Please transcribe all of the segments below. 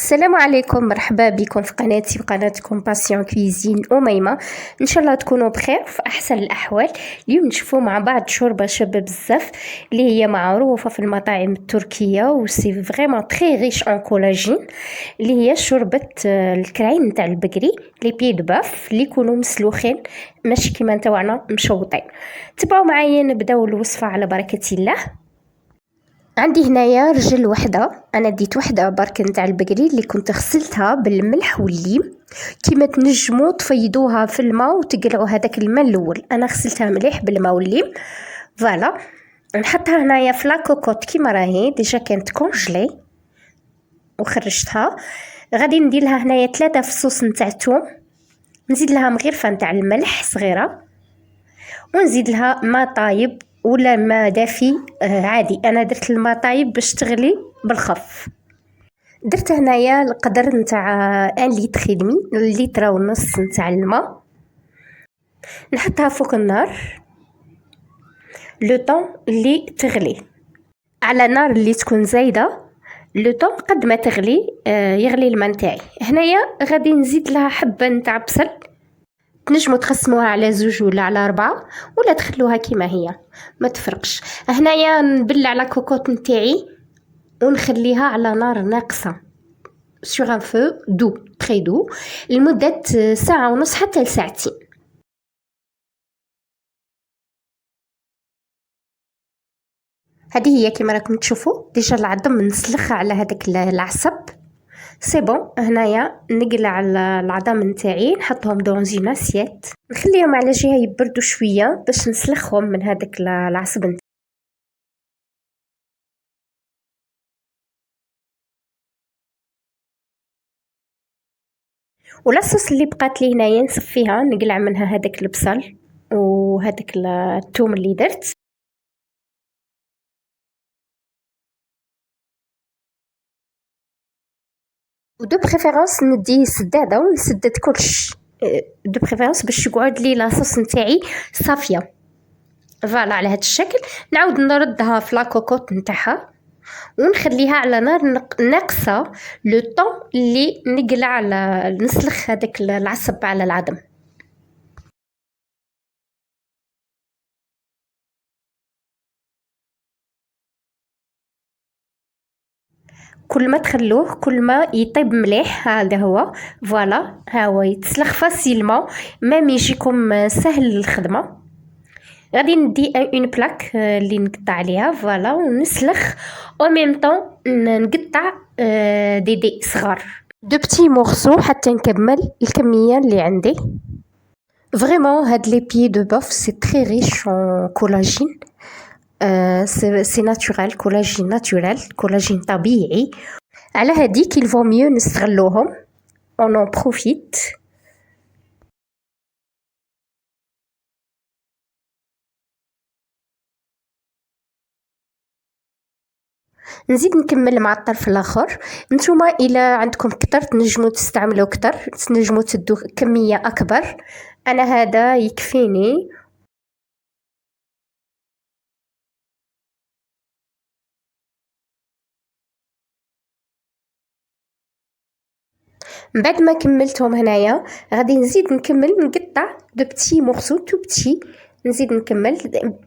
السلام عليكم، مرحبا بكم في قناتي وقناتكم باسيون كويزين أميمة. إن شاء الله تكونوا بخير في أحسن الأحوال. اليوم نشوفوا مع بعض شوربة شابة بزاف اللي هي معروفة في المطاعم التركية وسي فريمون تري ريش ان كولاجين، اللي هي شوربة الكراين نتاع البقري لي بي دو باف اللي يكونوا مسلوخين ماشي كيما نتاوعنا مشوطين. تبعوا معايا نبداو الوصفة على بركة الله. عندي هنايا رجل وحده، انا ديت وحده برك نتاع البقري اللي كنت غسلتها بالملح والليم كيما تنجموا تفيضوها في الماء وتقلعوا هذاك الماء الاول. انا غسلتها مليح بالماء والليم فوالا. نحطها هنايا في لاكوكوت كيما راهي ديجا كانت كونجلي وخرجتها. غادي ندير لها هنايا 3 فصوص نتاع الثوم، نزيد لها مغرفه نتاع الملح صغيره، ونزيد لها ما طايب ولا ما دافي عادي. انا درت الماء طايب باش تغلي بالخف. درت هنايا القدر نتاع 1 لتر ودمي، لتر ونص نتاع الماء. نحطها فوق النار لو طون اللي تغلي على نار اللي تكون زايده. لو طون قد ما تغلي يغلي الماء نتاعي. هنايا غادي نزيد لها حبه نتاع بصل، تنجموا تقسموها على 2 ولا على 4 ولا تخلوها كيما هي ما تفرقش. هنايا نبلع لا كوكوط نتاعي ونخليها على نار ناقصه sur un feu doux très doux لمدة ساعة ونص حتى لساعتين. هذه هي كما راكم تشوفوا ديجا العظم نسلخها على هذاك العصب سي بون. هنايا نقلع العظام نتاعي نحطهم دون اون اسيت، نخليهم على جهه يبردوا شويه باش نسلخهم من هذاك العصب نتاعي. ولاصوص اللي بقات لي هنايا نصفيها، نقلع منها هذاك البصل وهذاك الثوم اللي درت. ودو بريفيرونس ندي سداده ونسدد كلش دو بريفيرونس باش يقعد لي لاصوص نتاعي صافيه فوالا. على هذا الشكل نعاود نردها في لاكوكوط نتاعها ونخليها على نار ناقصه لو طون اللي نقلع نسلخ هذاك العصب على العظم. كل ما تخلوه كل ما يطيب مليح. هذا هو فوالا، ها هو يتسلخ فاسيلمون ميم يجيكم سهل الخدمه. غادي ندي اون بلاك اللي نقطع عليها فوالا ونسلخ او ميم طون نقطع دي صغار دو بتي مورسو حتى نكمل الكميه اللي عندي. فريمون هاد لي بي دو بوف سي تري ريش ان كولاجين، سي ناتورال، كولاجين ناتورال، كولاجين طبيعي. على هاديك il vaut mieux نستغلوهم on en profite. نزيد نكمل مع الطرف الاخر. نتوما الى عندكم كتر تنجموا تستعملوا كتر، تنجموا تدوا كميه اكبر. انا هذا يكفيني. بعد ما كملتهم هنايا غادي نزيد نكمل نقطع دو بتي مورسو تو بتي، نزيد نكمل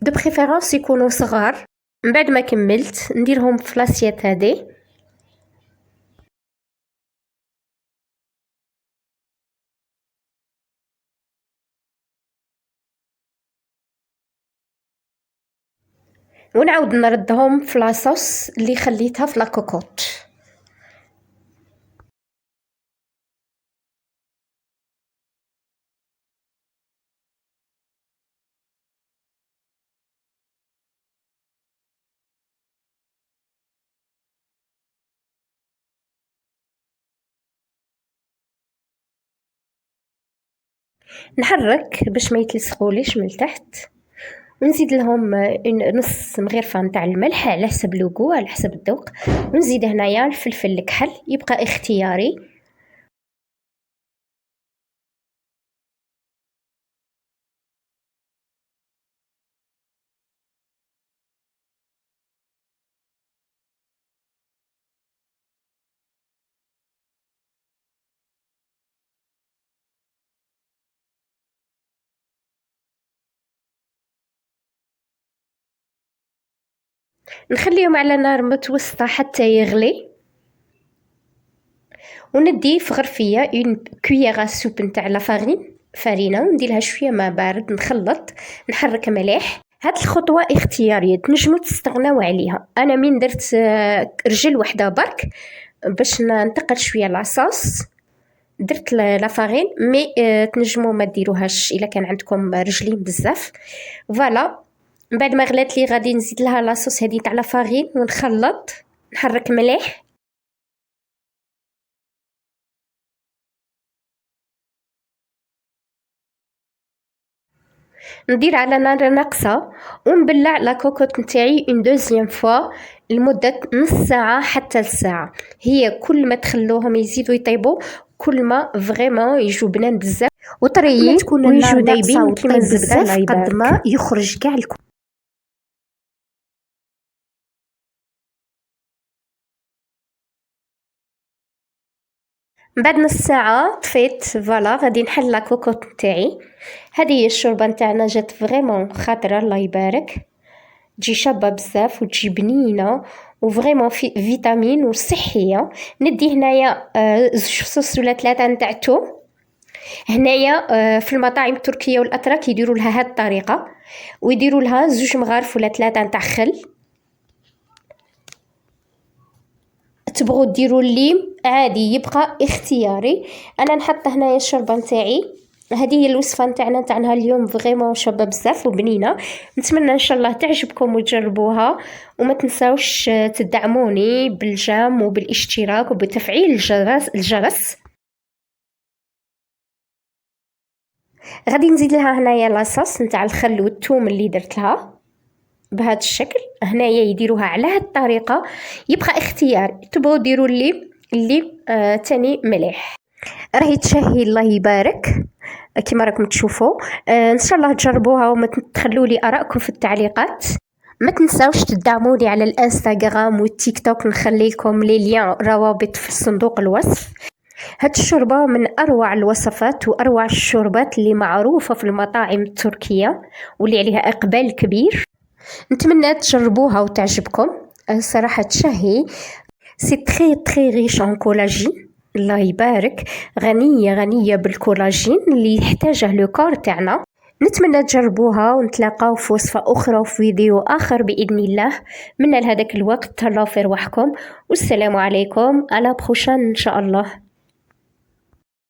دو بريفيرونس يكونوا صغار. من بعد ما كملت نديرهم في لاسيت هذه. ونعاود نردهم في لاصوص اللي خليتها في لاكوكوط. نحرك باش ما يتلصقوليش من التحت، ونزيد لهم نص مغرفه نتاع الملح على حسب لوغو على حسب الذوق، ونزيد هنايا الفلفل الكحل يبقى اختياري. نخليهم على نار متوسطة حتى يغلي، وندي في غرفية اون كويير سوب نتاع لا فرينة، ونديرها شويه ماء بارد، نخلط، نحرك مليح. هاد الخطوه اختياريه، تنجموا تستغناو عليها. انا من درت رجل وحده برك باش ننتقل شويه لاصوص، درت لا فارين مي تنجموا ما ديروهاش الا كان عندكم رجلين بزاف. فوالا، من بعد ما غلات لي غادي نزيد لها لاصوص هذه تاع لا فارين ونخلط، نحرك مليح. ندير على نار ناقصة ونبلع لا كوكوط نتاعي اون دوزيام فوا لمدة نص ساعة حتى لساعة. هي كل ما تخلوهم يزيدوا يطيبوا كل ما فريمون يجوا بنان بزاف وطريين ويجوا دايبين كيما بزاف قد ما يخرج كاع بعد نص ساعة طفيت. فوالا، غادي نحل لا كوكوط نتاعي. هذه هي الشوربة نتاعنا، جات فريمون خاطرة الله يبارك، تجي شابة بزاف وتجي بنينة وفريمون في فيتامين وصحية. ندي هنايا زوج فصوص ولا 3 نتاع الثوم. هنايا في المطاعم التركية والأتراك يديروا لها هاد الطريقة، ويديروا لها 2 مغارف ولا 3 نتاع خل. تبغوا ديروا الليم عادي، يبقى اختياري. انا نحط هنايا الشوربه نتاعي. هذه هي الوصفه نتاعنا تاع نهار اليوم، فريمون شابه بزاف وبنينه. نتمنى ان شاء الله تعجبكم وتجربوها، وما تنساوش تدعموني بالجام وبالاشتراك وبتفعيل الجرس. غادي نزيد لها هنايا لاصوص نتاع الخل والثوم اللي درت لها بهذا الشكل. هنايا يديروها على هذه الطريقه، يبقى اختيار. تبغوا ديروا اللي تاني مليح. راهي تشهي الله يبارك كما راكم تشوفوا. ان شاء الله تجربوها وما تخلوا لي ارائكم في التعليقات. ما تنساوش تدعموني على الانستغرام والتيك توك، نخلي لكم لي ليان روابط في صندوق الوصف. هاد الشوربة من أروع الوصفات وأروع الشوربات اللي معروفة في المطاعم التركية واللي عليها إقبال كبير. نتمنى تجربوها وتعجبكم. صراحة تشهي، سي تري تري ريش ان كولاجين، الله يبارك، غنية بالكولاجين اللي يحتاجه لو كور تاعنا. نتمنى تجربوها ونتلاقاو في وصفة أخرى وفي فيديو آخر بإذن الله. من لهذاك الوقت تهلاو في رواحكم، والسلام عليكم، على بروشان إن شاء الله.